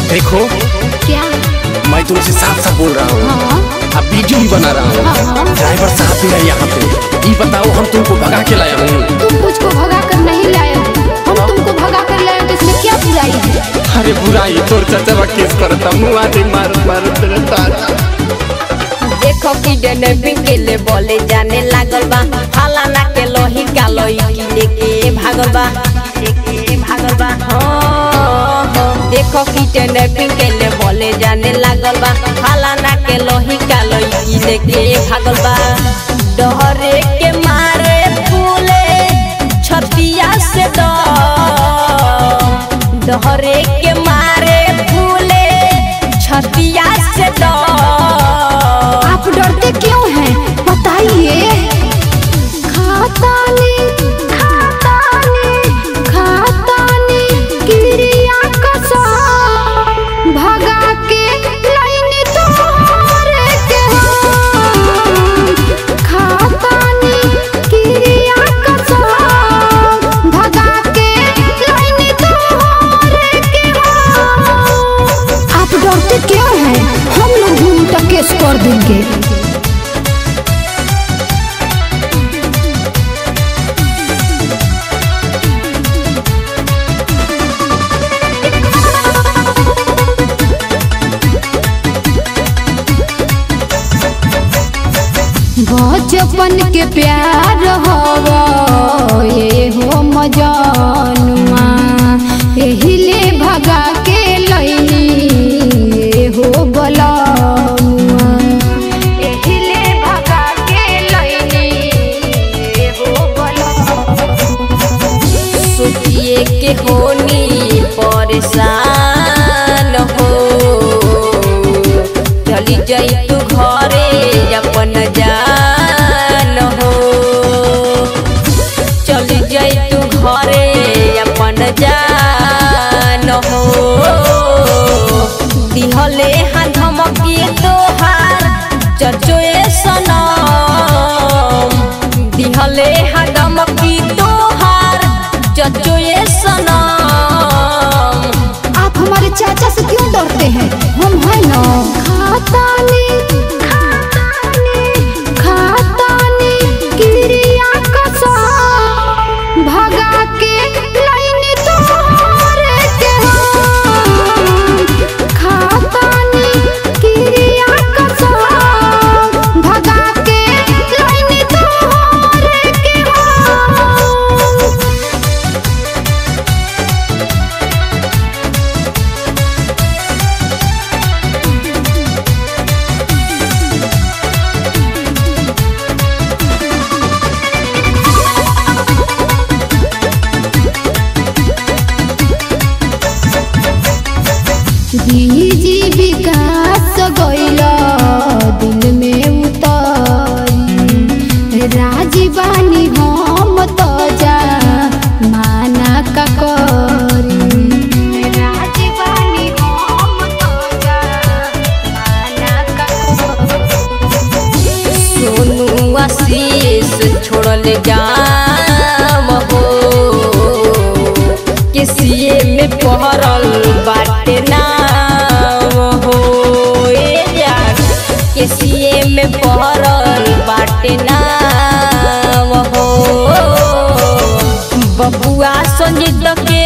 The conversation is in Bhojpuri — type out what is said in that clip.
देखो क्या? मैं तुमसे साफ साफ बोल रहा हूँ। हाँ? अब वीडियो भी बना रहा हूँ। हाँ? ड्राइवर साहब भी है यहाँ पे। ये बताओ हम तुमको भगा के लाया हूँ। तुम मुझको भगा कर नहीं लाए हो, हम तुमको भगा कर लाए हो, तो इसमें क्या बुराई है? अरे बुराई तोर चाचा केस करता मुँह आते मार तेरे तारा। देखो कि डेनबिंग के ले बोले जाने लागल बा, फलाना के लोही का लोही लेके भागल बा। देखो कि डेनबिंग के ले बोले जाने लागल बा, फलाना के लोही का लोही लेके भागल बा। डहरे के मारे फूले छतिया से डहरे के मारे फूले छतिया से आप डरते क्यों हैं बताइए? खातानी क्रिया कसम भगा के लाइन तोहरे के हम। खातानी क्रिया कसम भगा के लाइन तोहरे के हम। आप डरते क्यों हैं? हम लोग उल्टा केस कर देंगे। बचपन के प्यार हो ये हो मजानुआ, एहिले भगा के लैनी ये हो बलमुआ। एहिले भगा के लैनी ये हो बलमुआ। सोचिए के होनी परेशान हो, चली जाई तू घरे अपन जान हो। चली जाई तू घरे अपन जान हो। दिहले हाँ धमकी तोहार चचोए सनम, दिहले हाँ धमकी तोहार चचोए सनम। आप हमारे चाचा से क्यों डरते हैं? हम हैं ना। खातानी क्रिया कसम भगा के लाइन तोहरे के हम। खातानी क्रिया कसम भगा के लाइन तोहरे के हम। बीजी विकास गइला दिल में उतारी, राजीवानी हम तो जा माना का करी। राजीवानी हम तो जा माना का करी। सोनू आशीष छोड़ले जाम हो, किसिए में पहरल बाटे नाम हो। किसिए में पहरल बाटे नाम हो। बबुआ संजीत के